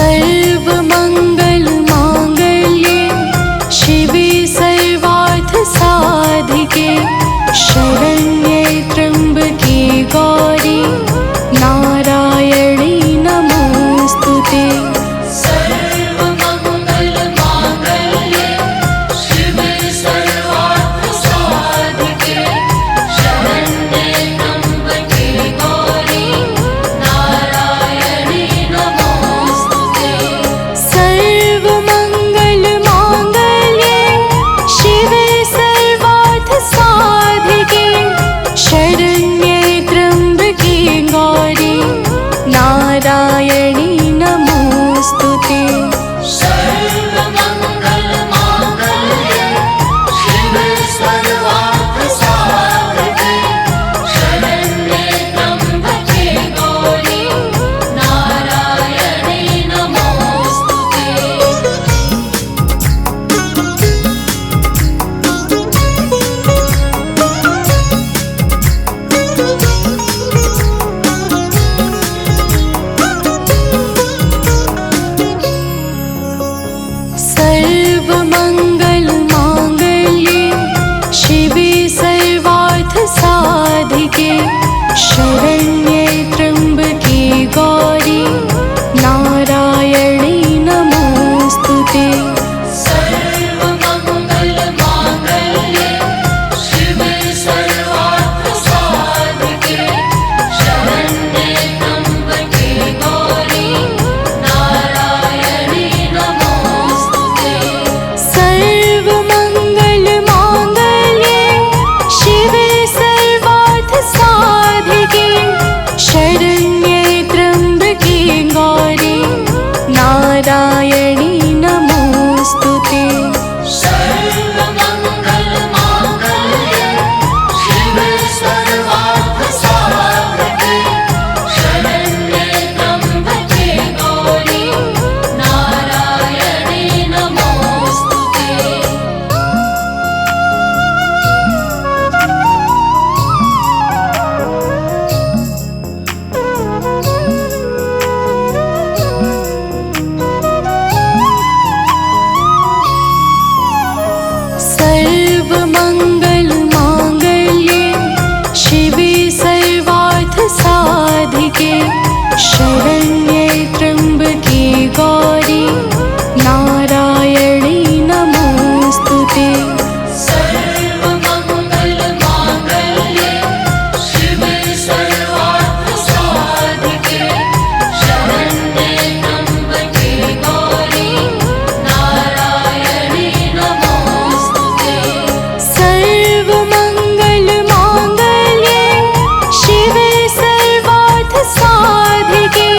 सर्वमंगल मांगल्ये शिवे सर्वार्थ साधिके शरण्ये त्र्यंबके गौरी नारायणी नमोस्तुते। सर्वमंगल मांगल्ये शिवे सर्वार्थ साधिके शरण्ये त्र्यंबके गौरी नारायणी नमोस्तुते। सर्वमंगल मांगल्ये शिवे सर्वार्थ साधिके शरण्ये त्र्यंबके गौरी नारायणी नमोस्तुते। सर्वमंगल मांगल्ये शिवे सर्वार्थ साधिके शरण्ये त्र्यंबके गौरी नारायणी नमोस्तुते। सर्वमंगल मांगल्ये शिवे सर्वार्थ साधिके शरण्ये त्र्यंबके गौरी नारायणी नमोस्तुते। सर्वमंगल मांगल्ये शिवे सर्वार्थ साधिके शरण्ये त्र्यंबके गौरी नारायणी नमोस्तुते। सर्वमंगल मांगल्ये शिवे सर्वार्थ साधिके शरण्ये त्र्यंबके गौरी नारायणी नमोस्तुते। सर्वमंगल मांगल्ये शिवे सर्वार्थ साधिके शरण्ये त्र्यंबके गौरी नारायणी नमोस्तुते। सर्वमंगल मांगल्ये शिवे सर्वार्थ साधिके शरण्ये त्र्यंबके गौरी नारायणी नमोस्तुते। सर्वमंगल मांगल्ये शिवे सर्वार्थ साधिके शरण्ये त्र्यंबके गौरी नारायणी नमोस्तुते। सर्वमंगल मांगल्ये शिवे सर्वार्थ साधिके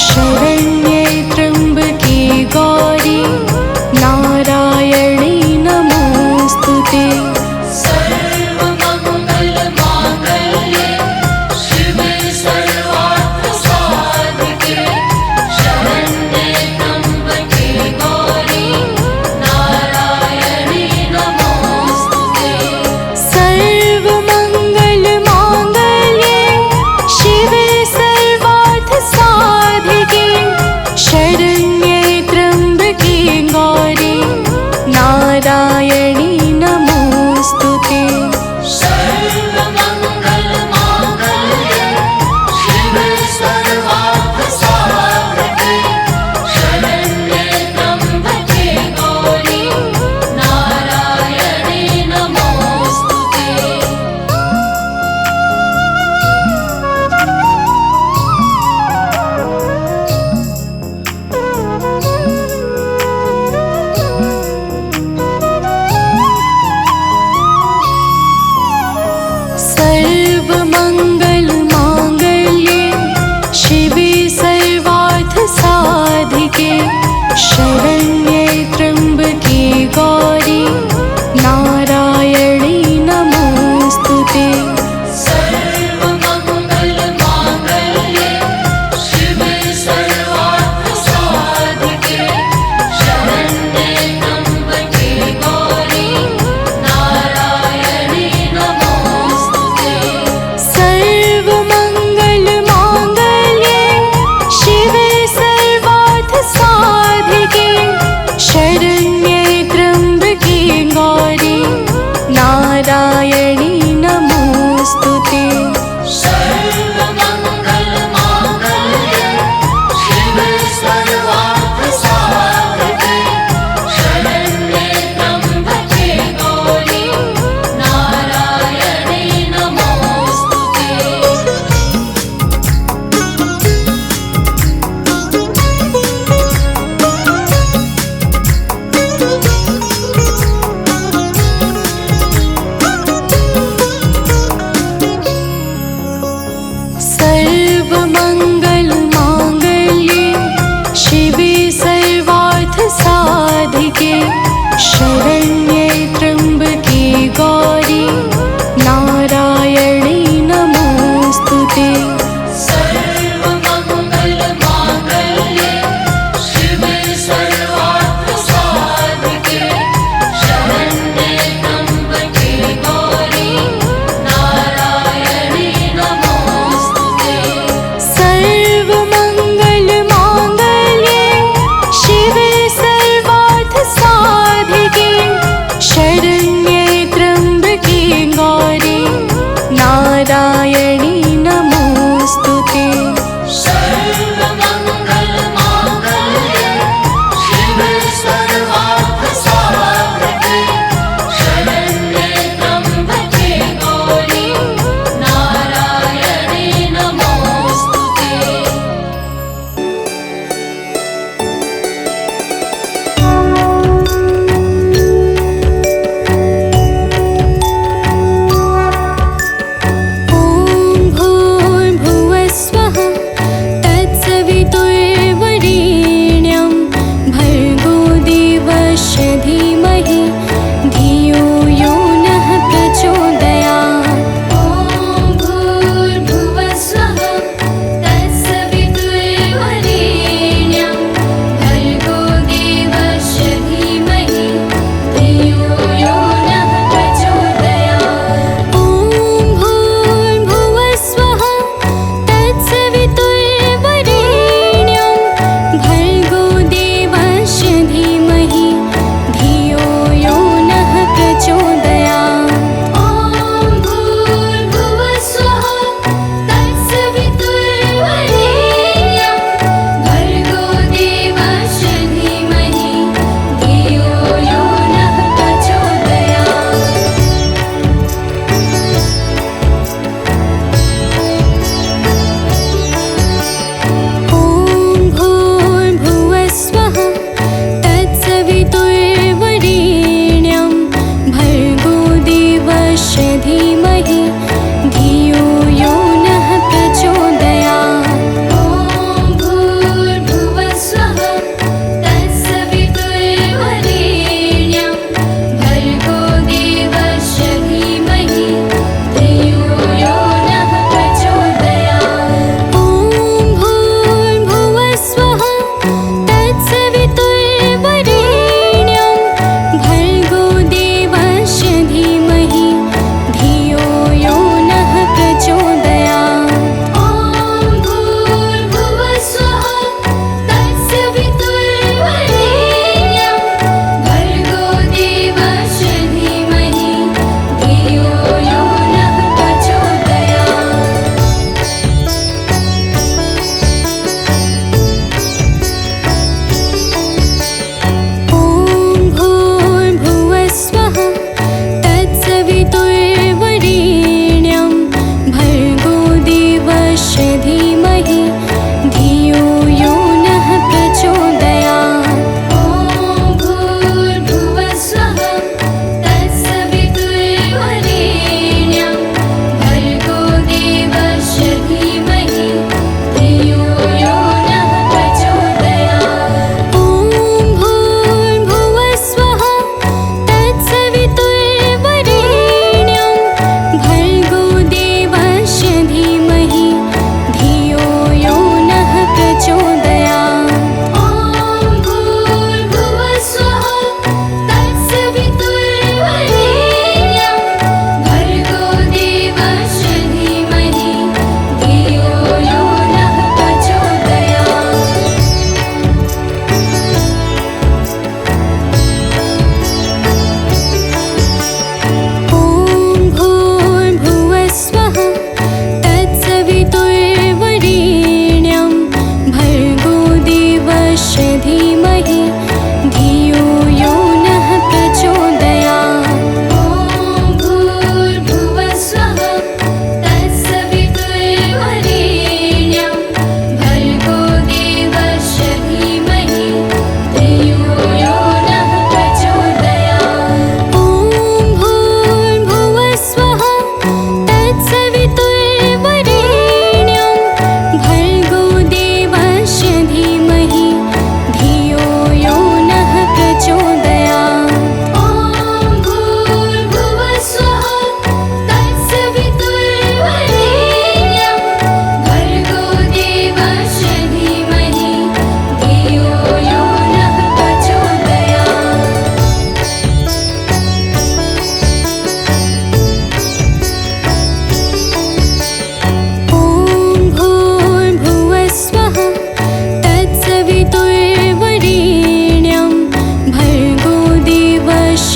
शरण्ये त्र्यम्बके गौरी नारायणी नमोऽस्तुते। सर्वमङ्गलमाङ्गल्ये शिवे सर्वार्थसाधिके शरण्ये त्र्यम्बके गौरी नारायणी नमोऽस्तुते। सर्वमङ्गलमाङ्गल्ये शिवे सर्वार्थसाधिके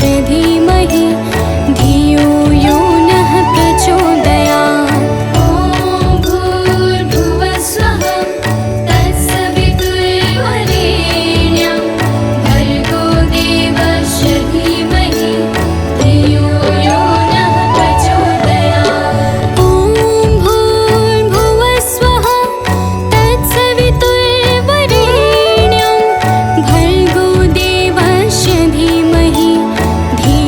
धीमहि धियो यो नः प्रचोदयात्। ॐ भूर्भुवः स्वः तत्सवितुर्वरेण्यं भर्गो देवस्य धीमहि धियो यो नः प्रचोदयात्। ॐ भूर्भुवः स्वः तत्सवितुर्वरेण्यं भर्गो देवस्य धीमहि धियो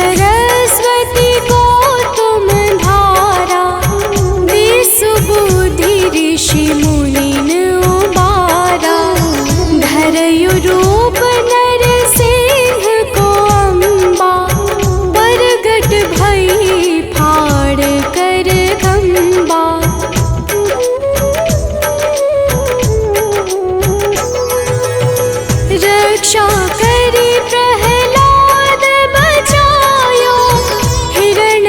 सरस्वती को तुम धारा, विसुबुद्धि ऋषि मुनिन उबारा। धरयु रूप नरसिंह को अम्बा, प्रगट भई फाड़ कर खम्बा। रक्षा करी प्रहलाद बचायो, हिरण्यकशिपु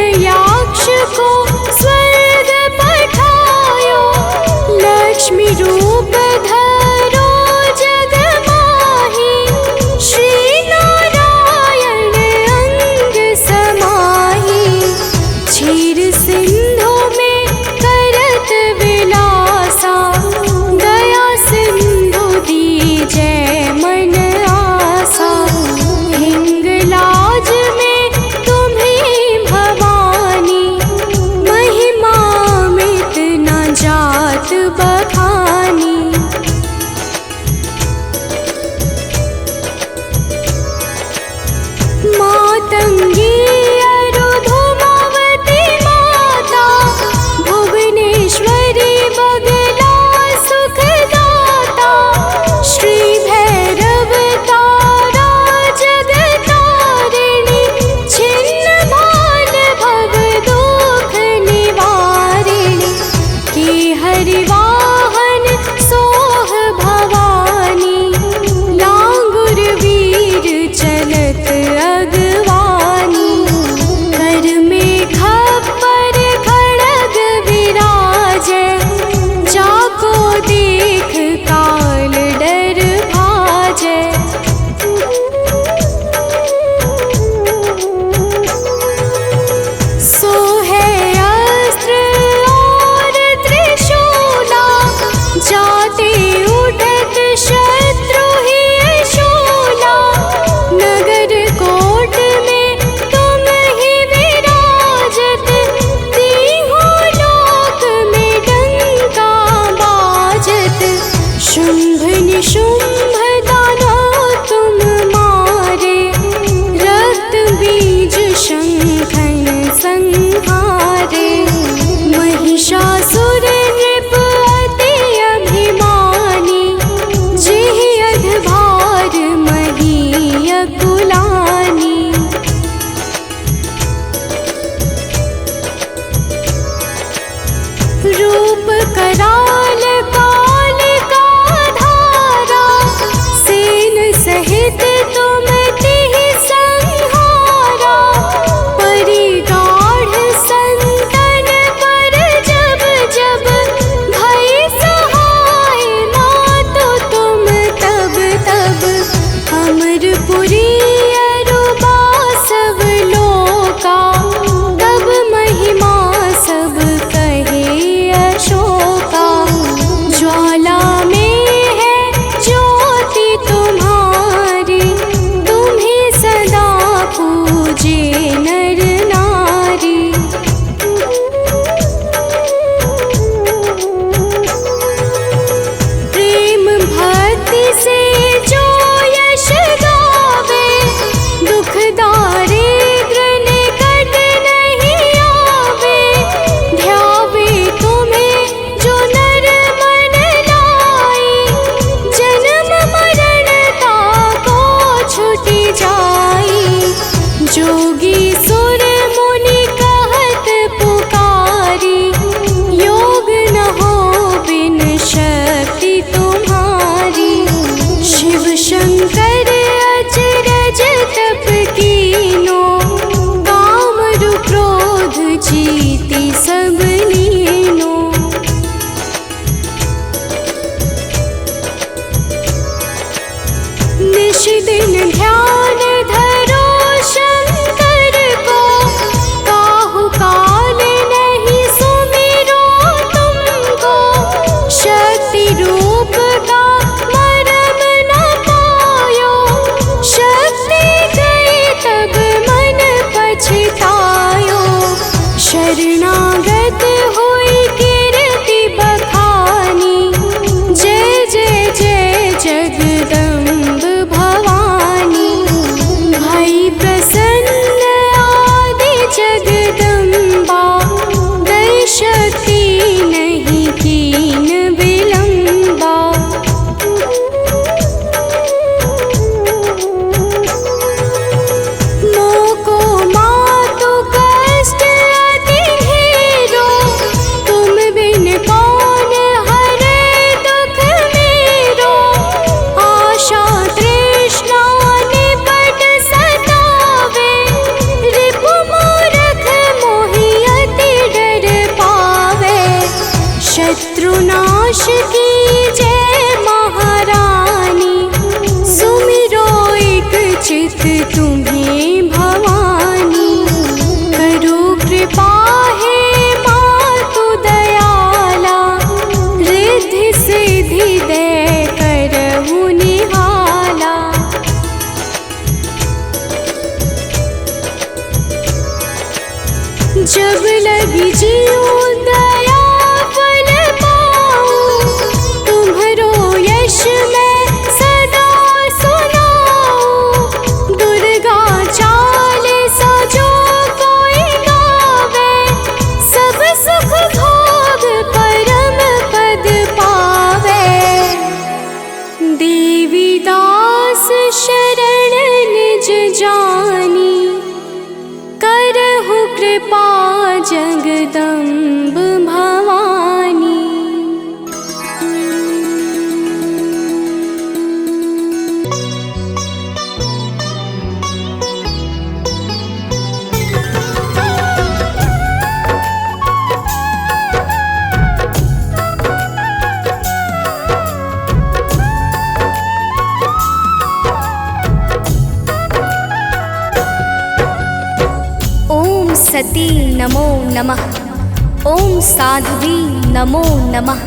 जब लगी जीऊं दया फल पाऊं, तुम्हरो यश मैं सदा सुनाऊं। दुर्गा चालीसा जो कोई गावे, सब सुख भोग परम पद पावे। देवी दास शरण निज जानी, करहु कृपा जगदम्ब भवानी। ओम सती नमो नमः, ओम साध्वी नमो नमः,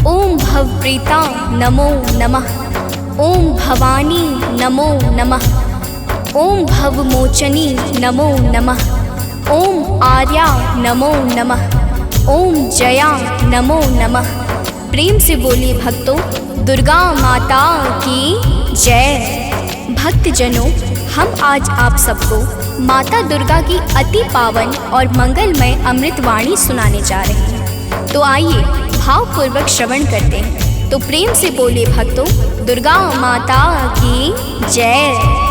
ओम भवप्रीता नमो नमः, ओम भवानी नमो नमः, ओम भवमोचनी नमो नमः, ओम आर्या नमो नमः, ओम जया नमो नमः। प्रेम से बोलिए भक्तों, दुर्गा माता की जय। भक्तजनों, हम आज आप सबको माता दुर्गा की अति पावन और मंगलमय अमृतवाणी सुनाने जा रहे हैं। तो आइए भावपूर्वक श्रवण करते हैं। तो प्रेम से बोले भक्तों, दुर्गा माता की जय।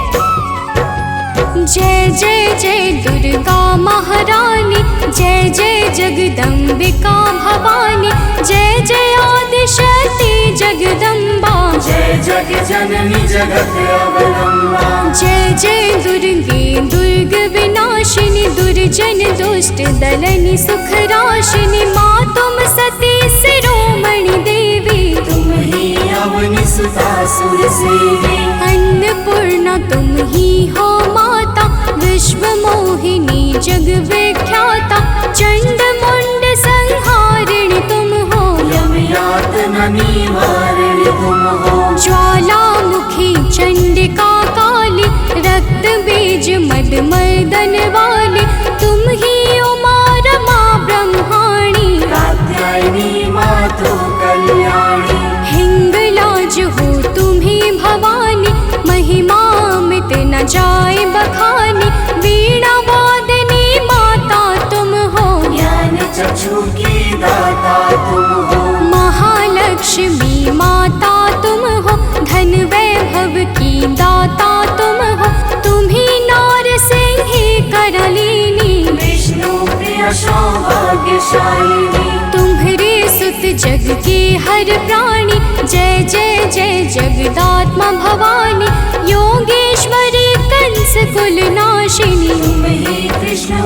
जय जय जय दुर्गा महारानी, जय जय जगदम्बिका भवानी, जय जय आदिशक्ति जगदम्बा, जय जग जननी जगत अवलंबा। जय जय दुर्गे दुर्ग विनाशिनी, दुर्जन दुष्ट दलनी सुख राशिनी। माँ तुम सती शिरोमणि देवी, तुम ही अवनि सुता सुर सेवी। अन्नपूर्णा तुम ही हो माता, विश्व मोहिनी जग विख्याता। चंड मुंड संहारिणी तुम हो, यम यातना निवारिणी तुम हो। ज्वालामुखी चंडिका काली, रक्त बीज मद मर्दन वाली। तुम ही उमा रमा ब्रह्माणी, कात्यायनी मातु कल्याणी। हिंगलाज हो तुम ही भवानी, महिमा मिट न जाए बखानी। वीणा वादनी माता तुम हो, ज्ञान चक्षु की दाता तुम हो। महालक्ष्मी माता तुम हो, धन वैभव की दाता तुम हो। तुम ही नारसिंही करलिनी, विष्णु प्रिय सौभाग्यशालिनी। तुम्हारे सुत जग के हर प्राणी, जय जय जय जगदात्मा भवानी। योगेश्वरी कंस कुल नाशिनी, तुम ही कृष्ण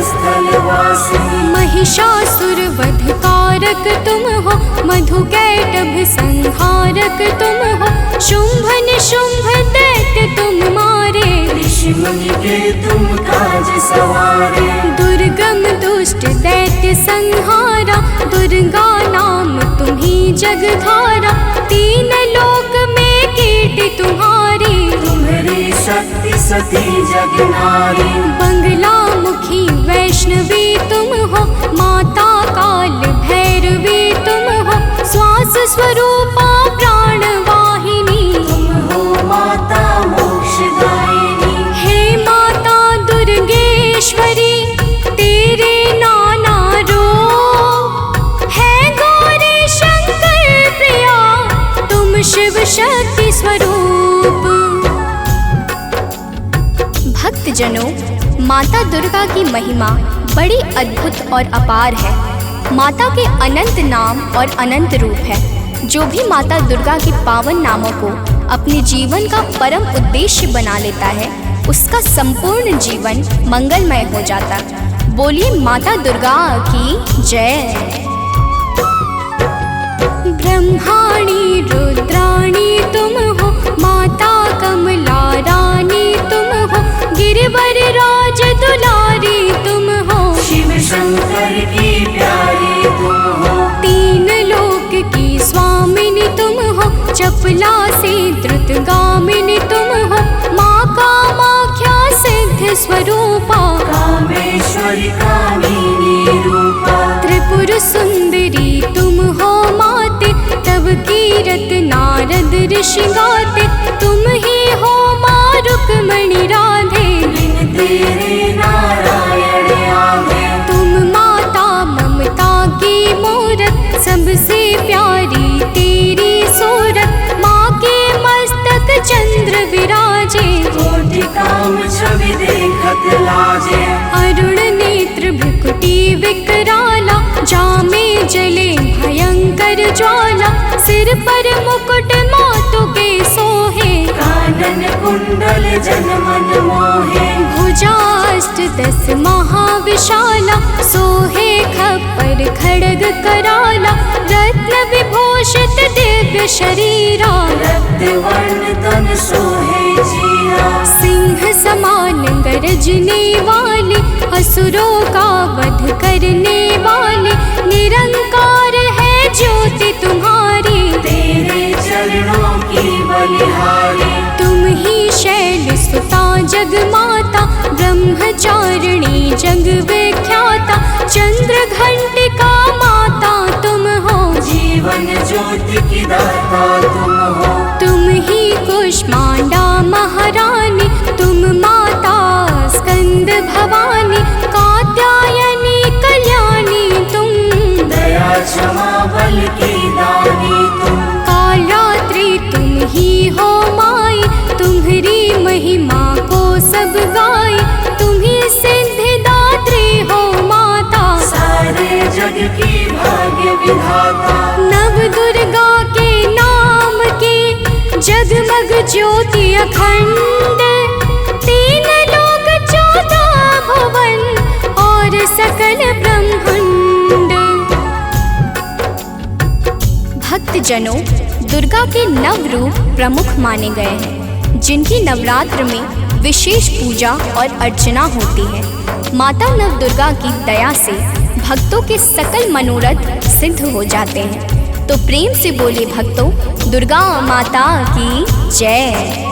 स्थल वासिनी। महिषासुर वध कारक तुम हो, मधु कैटभ संहारक तुम हो। शुंभ निशुंभ दैत्य तुम मारे, ऋषि मुनि के तुम काज सवारे। दुर्गम दुष्ट दैत्य संहारा, दुर्गा नाम तुम्ही जगधारा। तीन लोक में कीर्ति तुम्हारी, तुम्हारी शक्ति सती जगनारी। बंगला मुखी वैष्णवी तुम हो, माता काल भैरवी तुम हो। श्वास स्वरूपा प्राण वाहिनी, तुम हो माता मोक्षदायिनी। हे माता दुर्गेश्वरी, तेरे नाना रूप है गौरी शंकर प्रिया, तुम शिव शक्ति स्वरूप। भक्तजनों, माता दुर्गा की महिमा बड़ी अद्भुत और अपार है। माता के अनंत नाम और अनंत रूप है। जो भी माता दुर्गा के पावन नामों को अपने जीवन का परम उद्देश्य बना लेता है, उसका संपूर्ण जीवन मंगलमय हो जाता। बोलिए माता दुर्गा की जय। ब्रह्माणी रुद्राणी तुम हो, माता कमला रानी तुम हो। गिरिवर राज दुलारी तुम हो, शिव शंकर की प्यारी तुम हो। तीन लोक की स्वामिनी तुम हो, चपला से द्रुतगामिनी तुम हो। माँ कामाख्या सिद्ध स्वरूपा, कामेश्वरी का श्रृंगारते, तुम ही हो माँ रुक्मणी राधे। बिन तेरे नारायण आगे, तुम माता ममता की मूरत, सबसे प्यारी तेरी सूरत। माँ के मस्तक चंद्र विराजे, कोटि काम छवि देखत लाजे। अरुण नेत्र भ्रुकुटी विकराला, जामे जले भयंकर ज्वाला। सिर पर मुकुट मातु के सोहे, कानन कुंडल जन मन मोहे। भुजाष्ट 10 महाविशाला, सोहे खप्पर खड्ग कराला। रत्न विभूषित दिव्य शरीरा, रक्त वर्ण तन सोहे जीरा। सिंह समान गरजने वाले, असुरों का वध करने वाले। निरंकार है ज्योति तुम्हारी, तेरे चरणों की बलिहारी। तुम ही शैल सुता जग माता, ब्रह्मचारिणी जग विख्याता। चंद्र घंटिका माता तुम हो, जीवन ज्योति की दाता तुम हो। तुम ही कुष्मांडा महारानी, तुम माता स्कंद भवानी। कात्यायनी कल्याणी तुम, दया क्षमा बल की दानी तुम। कालरात्रि तुम ही हो माई, तुम्हारी महिमा को सब गाए। तुम ही सिद्धिदात्री हो माता, सारे जग की भाग्य विधाता। नव दुर्गा के नाम की जगमग ज्योति अखंड। 3 लोक 14 भुवन और सकल ब्रह्मांड। भक्तजनों, दुर्गा के नव रूप प्रमुख माने गए हैं, जिनकी नवरात्र में विशेष पूजा और अर्चना होती है। माता नव दुर्गा की दया से भक्तों के सकल मनोरथ सिद्ध हो जाते हैं। तो प्रेम से बोले भक्तों, दुर्गा माता की जय।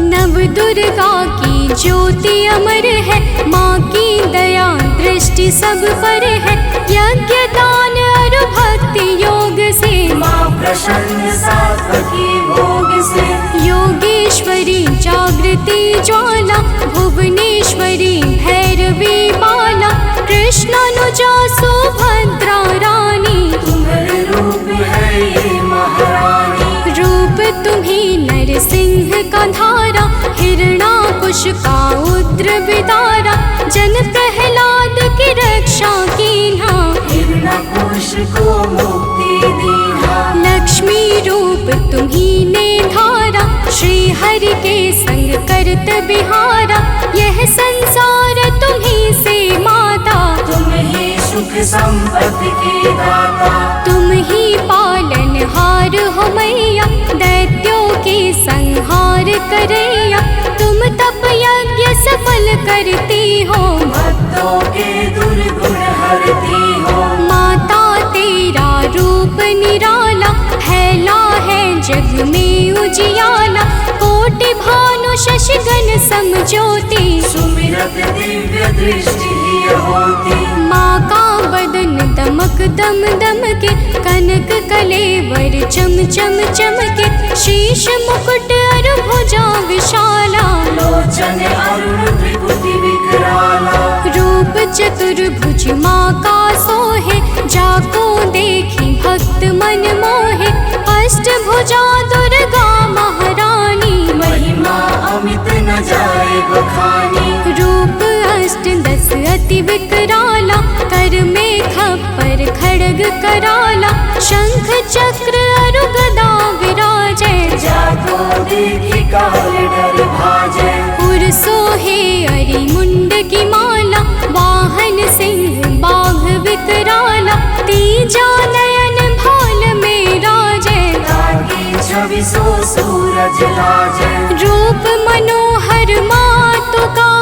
नव दुर्गा की ज्योति अमर है, माँ की दया दृष्टि सब पर है। यज्ञ दान और भक्ति योग से, माँ प्रसन्न सात्वकी भोग से। योगेश्वरी जागृति ज्वाला, भुवनेश्वरी भैरवी माला। कृष्णानुजा सुभद्रा रानी, तुम्हारे रूप है ये महारानी। रूप तुम्ही नरसिंह का धारा, हिरणाकुश का उग्र विदारा। जन प्रहलाद की रक्षा कीन्हा, हिरण्यकुश को मुक्ति दीना। लक्ष्मी रूप तुम्ही ने धारा, श्री हरि के संग करत बिहारा। यह संसार तुम्ही से माता, तुम ही सुख संपत्ति की दाता। तुम ही पालनहार हो मैया, दैत्यों के संहार करैया। तुम तप यज्ञ सफल करती हो, भक्तों के दुर्गुण हरती हो। माता तेरा रूप निराला, फैला है जग में उजियाला। कोटि भानु शशिगण समज्योति, सुमिरत दिव्य दृष्टि ही होती। माँ का बदन दमक दम दम के, कनक कलेवर चम चम चमके। शीश मुकुट और भुजा विशाला, लोचन अरुण त्रिपुटी विकराला। रूप चतुर्भुज माँ का सोहे, जाको देखी भक्त मन मोहे। अष्टभुजा दुर्गा महारानी, महिमा अमित न जाए बखानी। रूप 8-10 अति विकराला, कर में खप्पर खड्ग कराला। शंख चक्र और गदा विराजे, जाको देखी काल डर भाजे। उर सोहे अरि मुंड की माला, वाहन सिंह बाघ विकराला। तीजा नयन भाल में राजे, ताकि छवि सो सूरज लाजे। रूप मनोहर मातु का,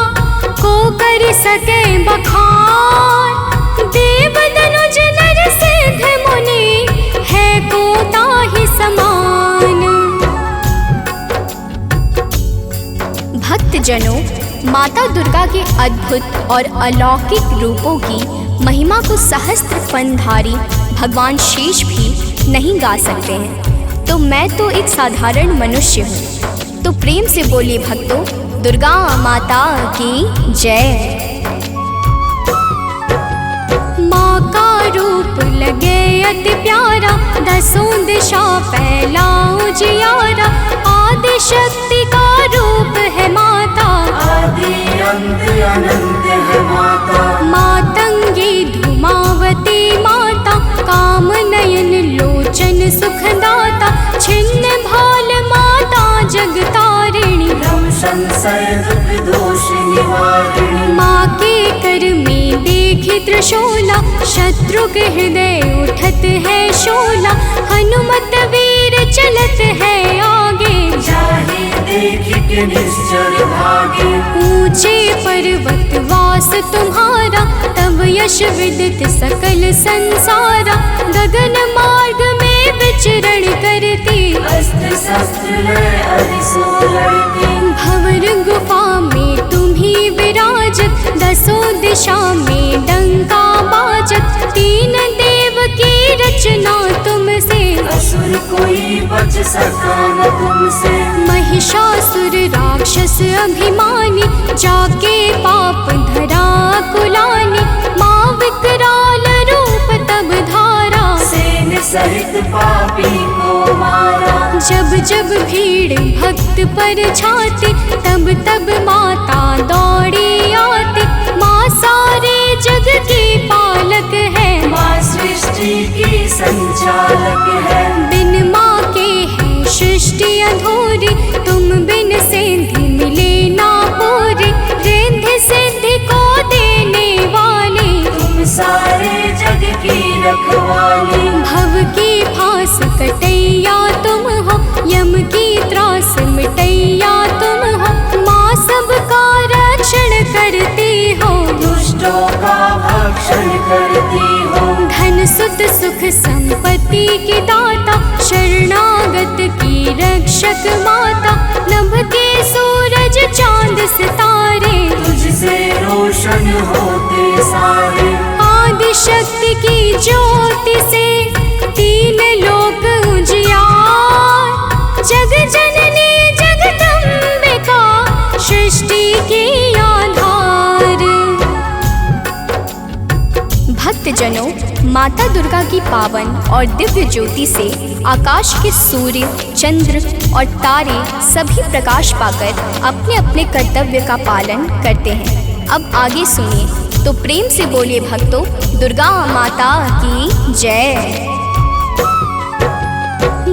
को कर सके बखान। देव दनुज नर सिद्ध मुनि, है को ताहि समान। भक्तजनों, माता दुर्गा के अद्भुत और अलौकिक रूपों की महिमा को सहस्त्र फनधारी भगवान शेष भी नहीं गा सकते हैं। तो मैं तो एक साधारण मनुष्य हूँ। तो प्रेम से बोलिए भक्तों, दुर्गा माता की जय। माँ का रूप लगे अति प्यारा, दसों दिशा फैला उजियारा। आदि शक्ति का रूप है माता, आदि अंत अनंत है माता। मातंगी धूमावती माता, काम नयन लोचन सुखदाता। छिन्न भाल माता जगतारिणी, भ्रम संशय दुख दोष निवारिणी। माँ के कर में देखी त्रिशूला, शत्रु के हृदय उठत है शोला। हनुमत वीर चलत है आगे, जाहि देख के निश्चर भागे। ऊंचे पर्वत वास तुम्हारा, तब यश विदित सकल संसारा। गगन मार्ग में विचरण करती, अस्त्र शस्त्र लय अरिसो लड़ती। भंवर गुफा में तुम्ही विराजत, दसों दिशा में डंका बाजत। तीन देव की रचना तुमसे, असुर कोई बच सका न तुमसे। महिषासुर राक्षस अभिमानी, जाके पाप धरा कुलानी। माँ विकराल रूप तब धारा, सेन सहित पापी को मारा। जब जब भीड़ भक्त पर छाती, तब तब माता दौड़ी आती। माँ सारे जग की पालक है, माँ सृष्टि की संचालक है। बिन माँ के है सृष्टि अधूरी, तुम बिन सिद्धि मिले ना पूरी। रिद्धि सिद्धि को देने वाली, तुम सारे जग की रखवाली। भव की फांस कटैया तुम हो, यम की त्रास मिटैया तुम हो। माँ सबका रक्षण करती हो, दुष्टों का भक्षण करती हो। धन सुत सुख संपत्ति की दाता, शरणागत की रक्षक माता। नभ के सूरज चांद सितारे, तुझसे रोशन होते सारे। आदि शक्ति की ज्योति से तीन लोक उजियार। जग जननी जगदम्बिका, सृष्टि की आधार। भक्तजनों, माता दुर्गा की पावन और दिव्य ज्योति से आकाश के सूर्य, चंद्र और तारे सभी प्रकाश पाकर अपने अपने कर्तव्य का पालन करते हैं। अब आगे सुनिए, तो प्रेम से बोलिए भक्तों, दुर्गा माता की जय।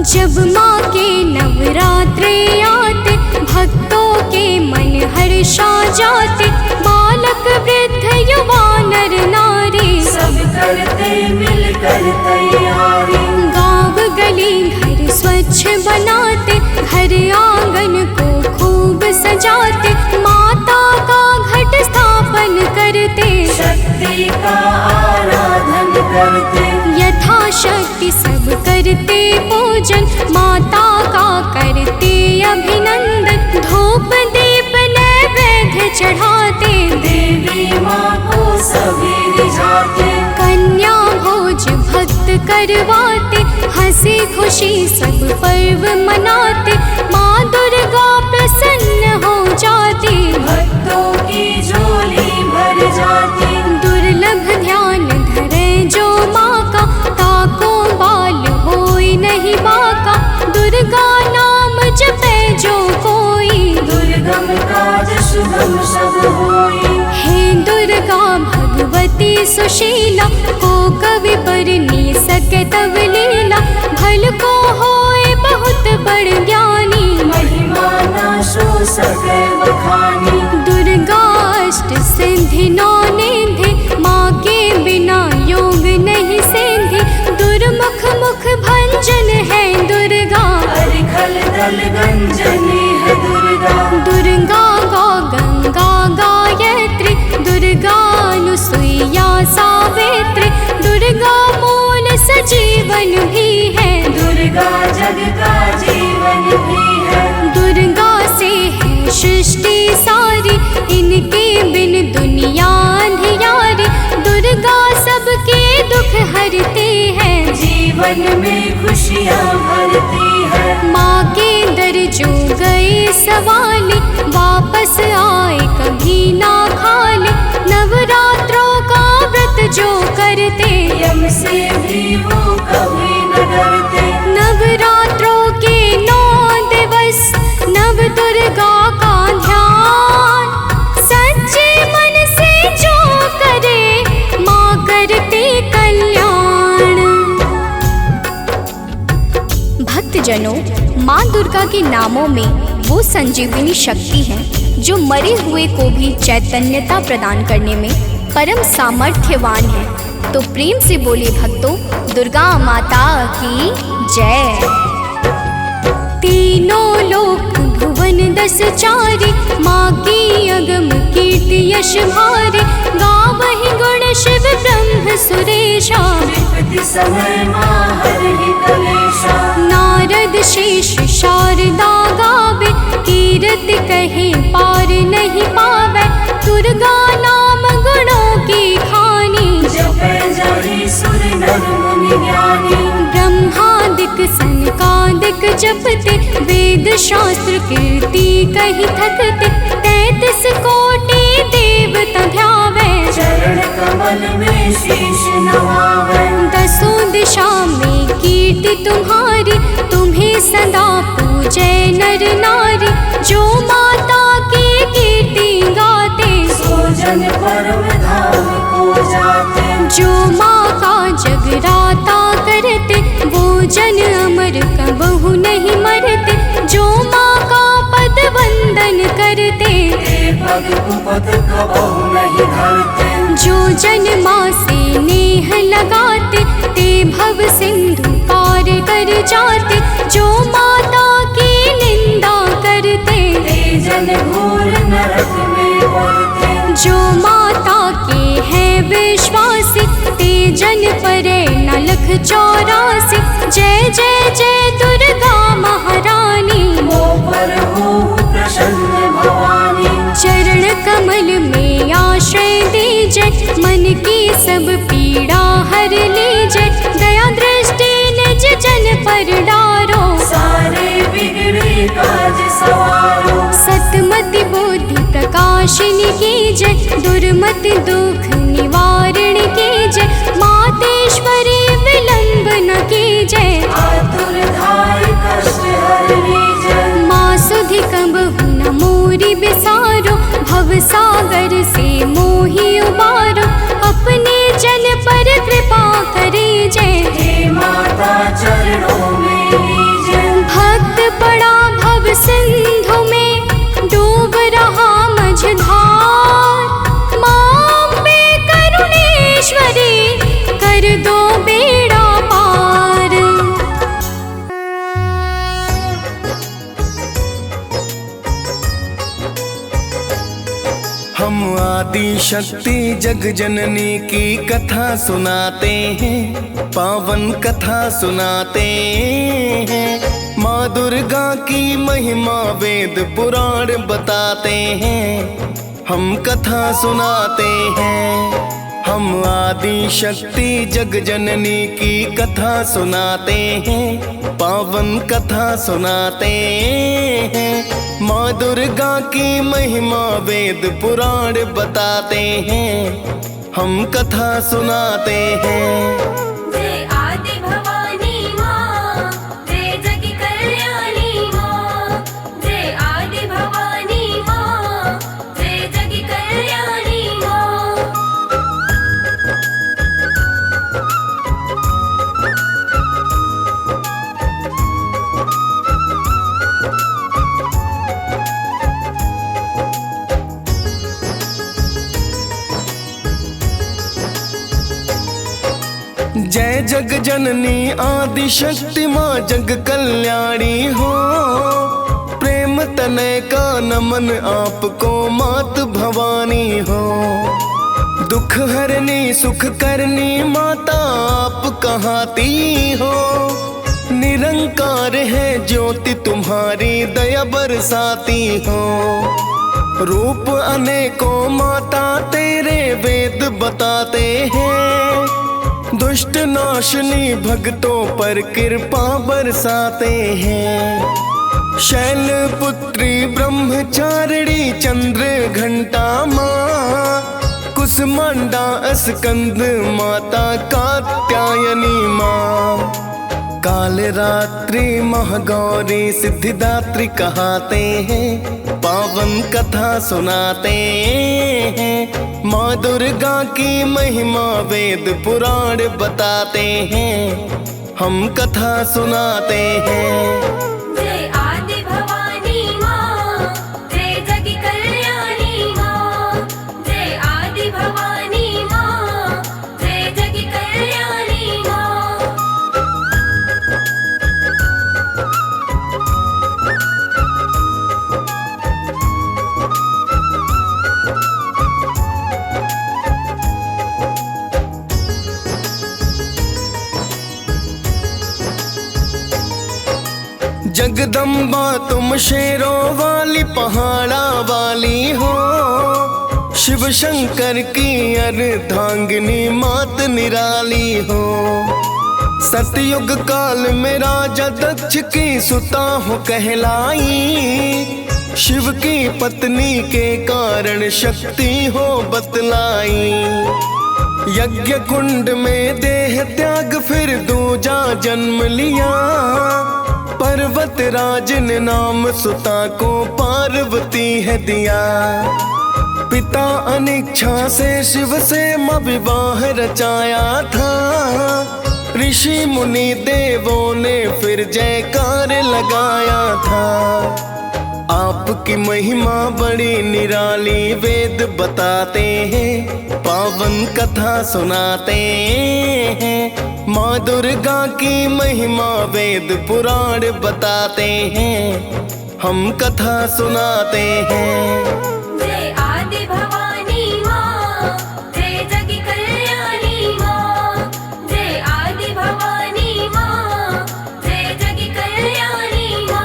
जब माँ के नवरात्रे आते, भक्तों के मन हर्षा जाते। बालक वृद्ध युवा नर नारी, सब करते मिलकर तैयारी। गाँव गली घर स्वच्छ बनाते, घर आंगन को खूब सजाते। माता का घट स्थापन करते, शक्ति का आराधन करते। यथाशक्ति सब करते पूजन, माता का करते अभिनंदन। धूप दीप नैवेद्य चढ़ाते, देवी माँ को सभी रिझाते। कन्या भोज भक्त करवाते, हंसी खुशी सब पर्व मनाते। माँ दुर्गा प्रसन्न हो जाती, भक्तों की झोली भर जाती। दुर्लभ ध्यान धरे जो माँ का, ताको बाल होई नहीं बाका। दुर्गा नाम जपे जो कोई, दुर्गम काज शुभम सब होई। हे दुर्गा भगवती सुशीला, को कवि पर नी सके तब लीला। भल को होए बहुत बड़ ज्ञानी, महिमा न सो सके बखानी। दुर्गा अष्ट सिद्धि नौ निधि, माँ के बिना योग नहीं सिद्धि। दुर्मुख मुख भंजन है दुर्गा, अरिखल दल गंजनी है दुर्गा। दुर्गा गौ गंगा गायत्री, दुर्गा अनुसुईया सावित्री। दुर्गा मूल सजीवन भी है, दुर्गा जग का जीवन भी है। दुर्गा से है सृष्टि सारी, इनके बिन दुनिया अंधियारी। दुर्गा सबके दुख हरते हैं, जीवन जीवन में खुशियाँ भरती है। माँ के दर जो गए सवाले, वापस आए कभी ना खाले। नवरात्रों का व्रत जो करते, यम से भी वो कभी न डरते। नवरात्रों के 9 दिवस नव दुर्गा का ध्यान, सच्चे मन से जो करे माँ करते कल्याण। भक्तजनों, माँ दुर्गा के नामों में वो संजीवनी शक्ति है जो मरे हुए को भी चैतन्यता प्रदान करने में परम सामर्थ्यवान है। तो प्रेम से बोले भक्तों, दुर्गा माता की जय। तीनों लोक भुवन 10 चारे, माँ की अगम कीर्ति यश भारे। गावहि गुण शिव ब्रह्म सुरेशा, विपत्ति समय माँ हरहि कलेशा। नारद शेष शारदा गावे, कीर्ति कहे पार नहीं पावे। दुर्गा नाम गुणों की खानी, जपे जाहि सुर नर मुनि ज्ञानी। ब्रह्मादिक सनकादिक जपते, वेद शास्त्र कीर्ति कही थकते। 33 कोटि देवता ध्यावे, चरण कमल में शीश नवावे। 10 दिशा में कीर्ति तुम्हारी, तुम्हें सदा पूजे नर नारी। जो माता की कीर्ति गाते, सो जन परम धाम को जाते। जो माँ का जगराता करते, वो जन अमर कबहु नहीं मरते। जो माँ का पद वंदन करते, ए पग कुपथ कबहु नहीं धरते। जो जन माँ से नेह लगाते, ते भव सिंधु पार कर जाते। जो माता की निंदा करते, ते जन घोर नरक में पड़ते। जो माता के हैं विश्वासी, ते जन परे न लख 84। जय जय जय दुर्गा महारानी, मो पर हो प्रसन्न भवानी। चरण कमल में आश्रय दीजै, मन की सब पीड़ा हर लीजै। दया दृष्टि निज जन पर डारो, सारे बिगड़े काज सवारो। सतमति बुद्धि प्रकाशिनी कीजै, दुर्मति दुख निवारण कीजै। मातेश्वरी विलंब न कीजै, आतुर धाय कष्ट हर लीजै। माँ सुधि कबहु न मोरी बिसारो, भव सागर से मोहि उबारो। अपने जन पर कृपा करीजै, हे माता चरणों में लीजै। भक्त पड़ा भव सिंधु में, डूब रहा मझधार। माँ अम्बे करुणेश्वरी, कर दो बेड़ा पार। हम आदि शक्ति जग जननी की कथा सुनाते हैं, पावन कथा सुनाते हैं। माँ दुर्गा की महिमा वेद पुराण बताते हैं, हम कथा सुनाते हैं। हम आदि शक्ति जग जननी की कथा सुनाते हैं, पावन कथा सुनाते हैं। माँ दुर्गा की महिमा वेद पुराण बताते हैं, हम कथा सुनाते हैं। जय आदि भवानी माँ, जय जग कल्याणी माँ। जय आदि भवानी माँ, जय जग कल्याणी माँ। जय जग जननी आदि शक्ति माँ जग कल्याणी हो। प्रेम तनय का नमन आपको मात भवानी हो। दुख हरनी सुख करनी माता आप कहाती हो। निरंकार है ज्योति तुम्हारी दया बरसाती हो। रूप अनेकों माता तेरे वेद बताते हैं। दुष्ट ना नाशनी भक्तों पर कृपा बरसाते हैं। शैल पुत्री ब्रह्मचारिणी चंद्र घंटा माँ, कुसमांडा स्कंद माता कात्यायनी माँ। काल रात्रि महागौरी सिद्धिदात्री कहाते हैं, पावन कथा सुनाते हैं। माँ दुर्गा की महिमा वेद पुराण बताते हैं, हम कथा सुनाते हैं। जय आदि भवानी माँ, जय जग कल्याणी माँ। जय आदि भवानी माँ, जय जग कल्याणी माँ। जगदम्बा तुम शेरों वाली पहाड़ा वाली हो, शिव शंकर की अर्धांगिनी मात निराली हो। सतयुग काल में राजा दक्ष की सुता हो कहलाई, शिव की पत्नी के कारण शक्ति हो बतलाई। यज्ञ कुंड में देह त्याग फिर दूजा जन्म लिया, पर्वत राज ने नाम सुता को पार्वती है दिया। पिता अनिच्छा से शिव से विवाह रचाया था, ऋषि मुनि देवों ने फिर जयकार लगाया था। आपकी महिमा बड़ी निराली वेद बताते हैं, पावन कथा सुनाते हैं। माँ दुर्गा की महिमा वेद पुराण बताते हैं, हम कथा सुनाते हैं। जय आदि भवानी माँ, जय जग कल्याणी माँ। जय आदि भवानी माँ, जय जग कल्याणी माँ।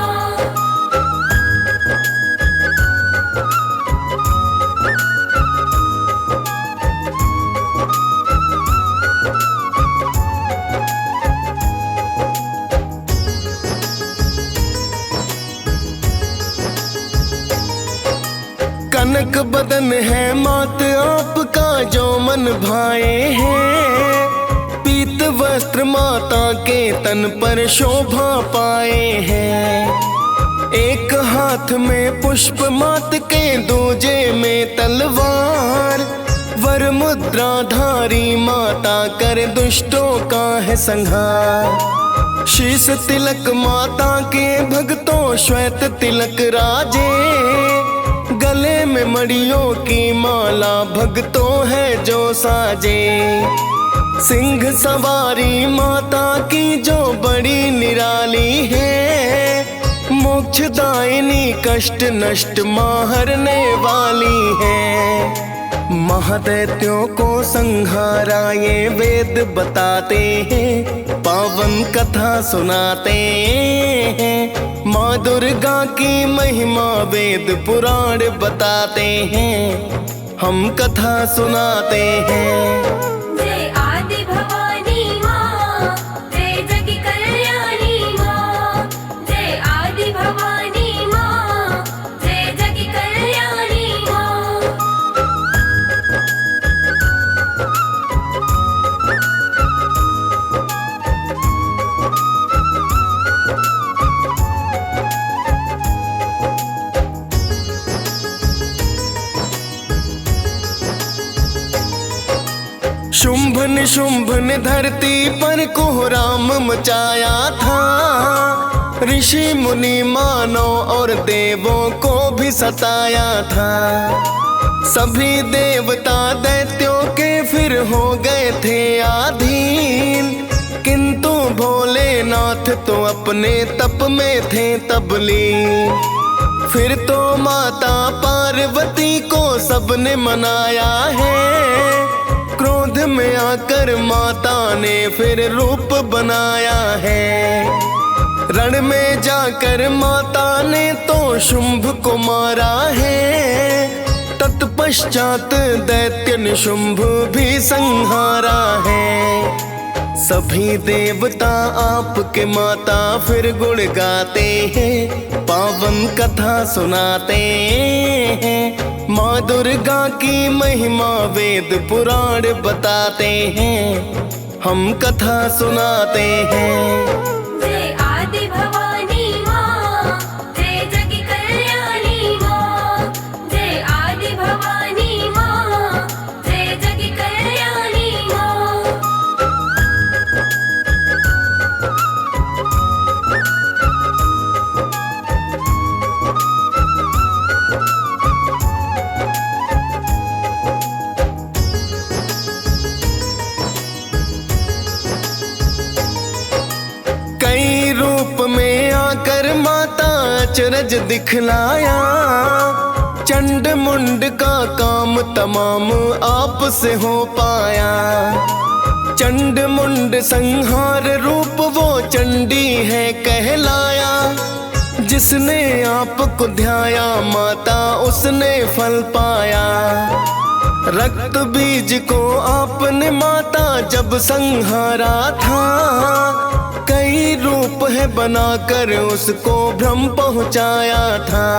कनक बदन है मात आपका जो मन भाए हैं, पीत वस्त्र माता के तन पर शोभा पाए हैं। एक हाथ में पुष्प मात के दूजे में तलवार, वर मुद्रा धारी माता कर दुष्टों का है संहार। शीश तिलक माता के भक्तों श्वेत तिलक राजे, गले में मड़ियों की माला भक्तों है जो साजे। सिंह सवारी माता की जो बड़ी निराली है, मोक्षदायिनी कष्ट नष्ट मारने वाली है। महादैत्यों को संहारा ये वेद बताते हैं, पावन कथा सुनाते हैं। माँ दुर्गा की महिमा वेद पुराण बताते हैं, हम कथा सुनाते हैं। जय आदि भवानी माँ, जय जग कल्याणी माँ। जय आदि भवानी माँ, जय जग कल्याणी माँ। शुंभ निशुंभ ने धरती पर कोहराम मचाया था, ऋषि मुनि मानव और देवों को भी सताया था। सभी देवता दैत्यों के फिर हो गए थे अधीन, किंतु भोलेनाथ तो अपने तप में थे तबलीन। फिर तो माता पार्वती को सबने मनाया है, क्रोध में आकर माता ने फिर रूप बनाया है। रण में जाकर माता ने तो शुंभ को मारा है, तत्पश्चात दैत्य निशुंभ भी संहारा है। सभी देवता आपके माता फिर गुण गाते हैं, पावन कथा सुनाते हैं। माँ दुर्गा की महिमा वेद पुराण बताते हैं, हम कथा सुनाते हैं। जय आदि भवानी माँ, जय जग कल्याणी माँ। जय आदि भवानी माँ, जय जग कल्याणी माँ। कई रूप में आकर माता अचरज दिखलाया, चंड मुंड का काम तमाम आप से हो पाया। चंड मुंड संहार रूप वो चंडी है कहलाया, जिसने आपको ध्याया माता उसने फल पाया। रक्त बीज को आपने माता जब संहारा था, कई रूप है बनाकर उसको भ्रम पहुंचाया था।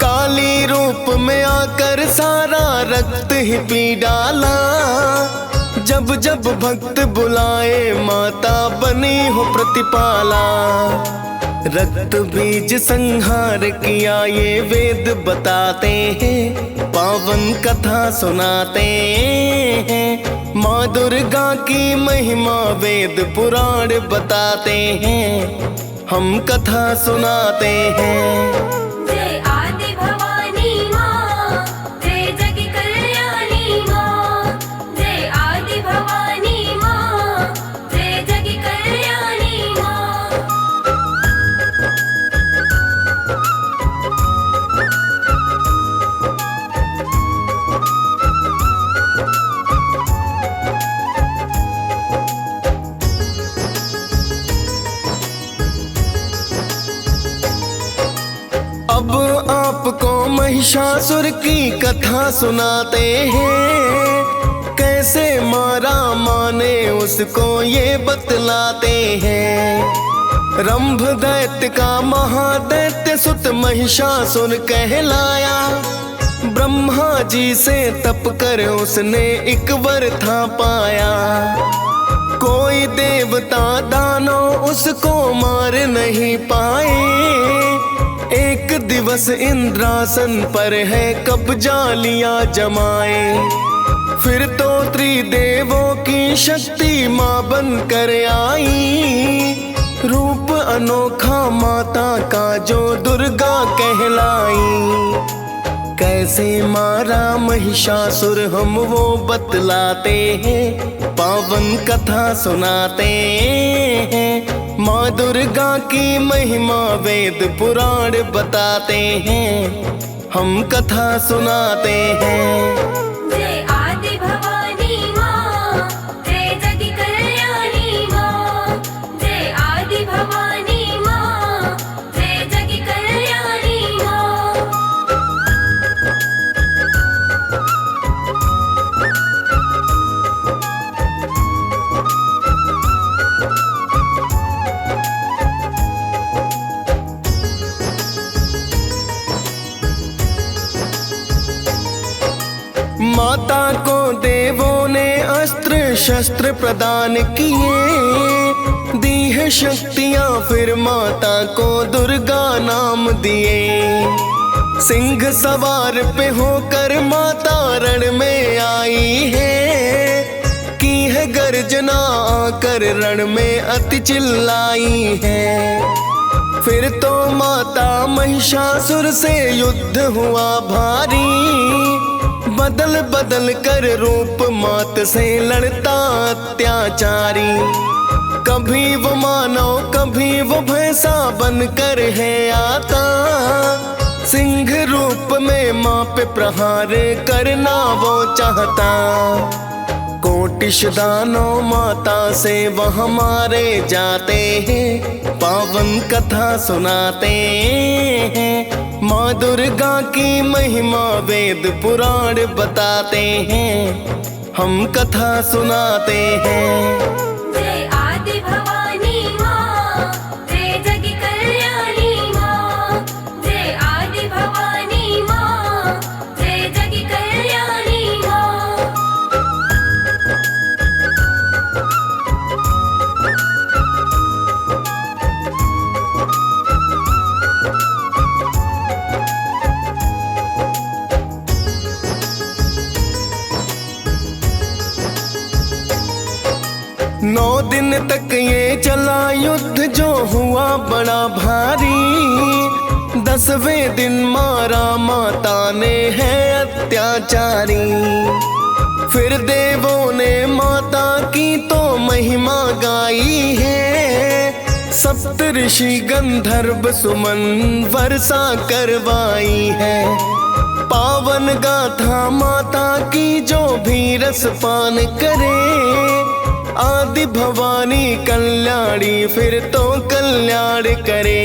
काली रूप में आकर सारा रक्त ही पी डाला, जब जब भक्त बुलाए माता बनी हो प्रतिपाला। रक्त बीज संहार किया ये वेद बताते हैं, पावन कथा सुनाते हैं। माँ दुर्गा की महिमा वेद पुराण बताते हैं, हम कथा सुनाते हैं। जय आदि भवानी माँ, जय जग कल्याणी माँ। जय आदि भवानी माँ, जय जग कल्याणी माँ। अब आपको महिषासुर की कथा सुनाते हैं, कैसे मारा माने उसको ये बतलाते हैं। रंभ दैत्य का महादैत्य सुत महिषासुर कहलाया, ब्रह्मा जी से तप कर उसने एक वर था पाया। कोई देवता दानव उसको मार नहीं पाए, एक दिवस इंद्रासन पर है कब्जा लिया जमाए। फिर तो त्रिदेवों की शक्ति माँ बन कर आई, रूप अनोखा माता का जो दुर्गा कहलाई। कैसे मारा महिषासुर हम वो बतलाते हैं, पावन कथा सुनाते हैं। माँ दुर्गा की महिमा वेद पुराण बताते हैं, हम कथा सुनाते हैं। जय आदि भवानी माँ, जय जग कल्याणी माँ। जय आदि भवानी माँ, जय जग कल्याणी माँ। माता को देवों ने अस्त्र शस्त्र प्रदान किए, दी है शक्तियाँ फिर माता को दुर्गा नाम दिए। सिंह सवार पे होकर माता रण में आई है, की है गर्जना आकर रण में अति चिल्लाई है। फिर तो माता महिषासुर से युद्ध हुआ भारी, बदल बदल कर रूप मात से लड़ता अत्याचारी। कभी वो मानव कभी वो भैंसा बनकर है आता, सिंह रूप में माँ पे प्रहार करना वो चाहता। कोटिश दानव माता से वह मारे जाते हैं, पावन कथा सुनाते हैं। माँ दुर्गा की महिमा वेद पुराण बताते हैं, हम कथा सुनाते हैं। 9 दिन तक ये चला युद्ध जो हुआ बड़ा भारी। 10वें दिन मारा माता ने है अत्याचारी। फिर देवों ने माता की तो महिमा गाई है। सप्तऋषि गंधर्व सुमन वर्षा करवाई है। पावन गाथा माता की जो भी रसपान करे। आदि भवानी कल्याणी फिर तो कल्याण करे।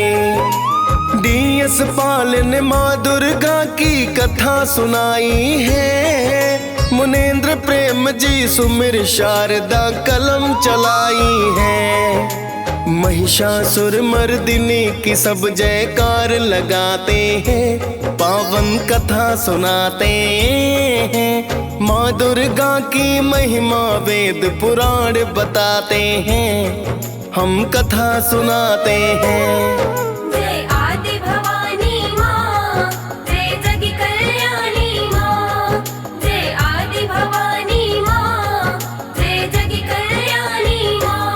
DS पाल ने माँ दुर्गा की कथा सुनाई है। मुनेन्द्र प्रेम जी सुमिर शारदा कलम चलाई है। महिषासुर मर्दिनी की सब जयकार लगाते हैं। पावन कथा सुनाते हैं। माँ दुर्गा की महिमा वेद पुराण बताते हैं। हम कथा सुनाते हैं। जय आदि भवानी माँ, जय जग कल्याणी माँ। जय आदि भवानी माँ, जय जग कल्याणी माँ।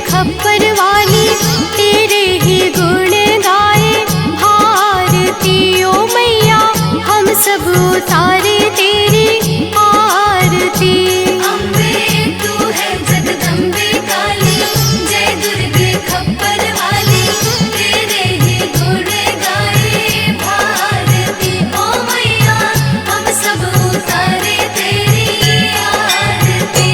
खप्पर वाली तेरे ही गुण गाए। भारती ओ मैया हम सब उतारे तेरी आरती। अम्बे तू है जगदम्बे काली, जय दुर्गे खप्पर वाली तेरे ही गुण गाए। भारती ओ मैया हम सब उतारे तेरी आरती।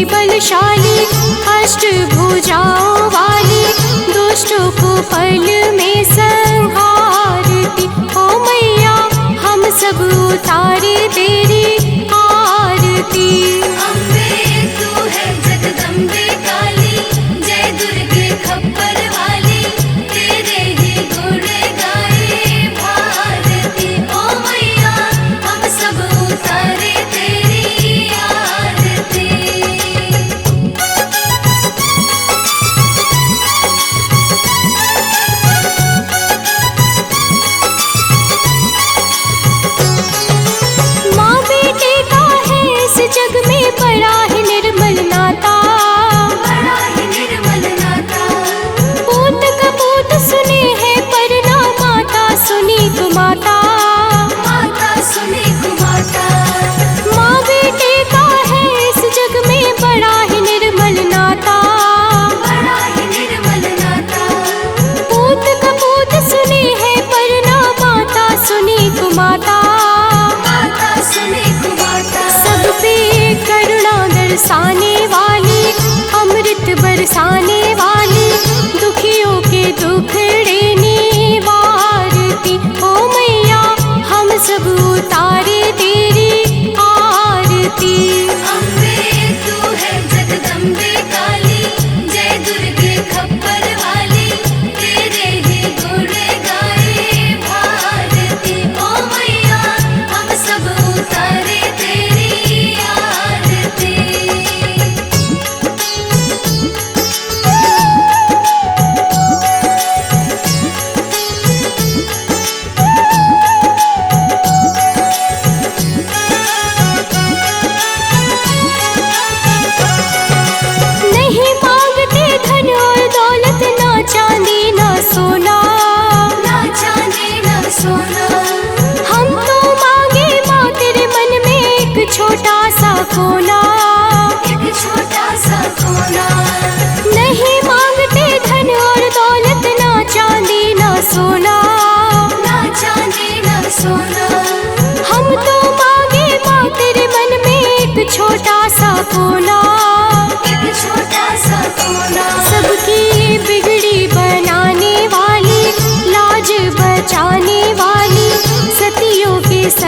बलशाली अष्टभुजाओं वाली दुष्टों को फल में संहारती। ओ मैया हम सब उतारे तेरी आरती। अम्बे तू है जगदम्बे काली, जय दुर्गे खप्पर वाली तेरे ही गुण गाए। भारती ओ मैया हम सब उतारे तेरी आरती। बरसाने वाली, अमृत बरसाने वाली, दुखियों के दुखड़े निवारती। ओ मैया हम सब उतारे तेरी आरती। अम्बे तू है जगदम्बे काली, जय दुर्गे खप्पर वाली तेरे ही गुण गाए। भारती ओ मैया हम सब उतारे तेरी आरती।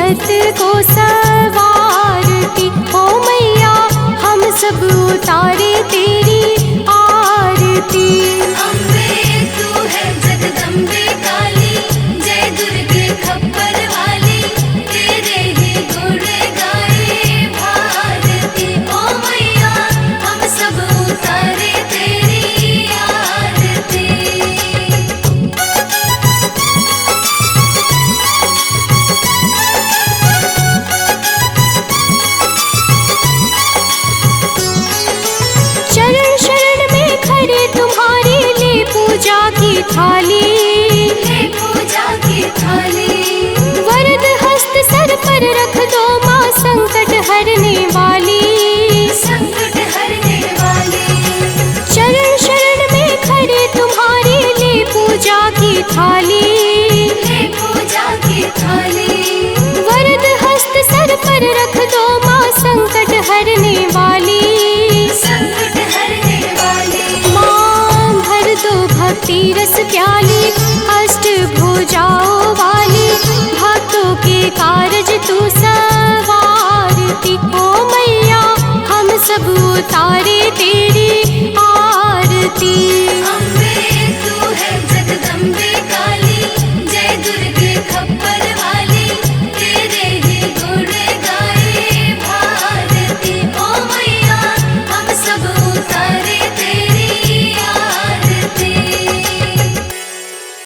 संकट को सवारती। ओ मैया हम सब उतारे तेरी आरती। अम्बे तू है जगदम्बे काली, जय दुर्गे खप्पर वाली, तेरे ही गुण गाए भारती। ओ मैया हम सब उतारे तेरी आरती। चरण शरण में खड़े तुम्हारे ले पूजा की थाली। ले पूजा की थाली, वरद हस्त सर पर रख दो माँ संकट हरने वाली। संकट हरने वाली। चरण शरण में खड़े तुम्हारे ले पूजा की थाली। ले पूजा की थाली, वरद हस्त सर पर रख दो माँ संकट हरने वाली। संकट हरने वाली। माँ भर दो भक्ति रस प्याली, अष्ट भुजाओं वाली, भक्तों के कारज तू सवारती। ओ मैया हम सब उतारे तेरी आरती।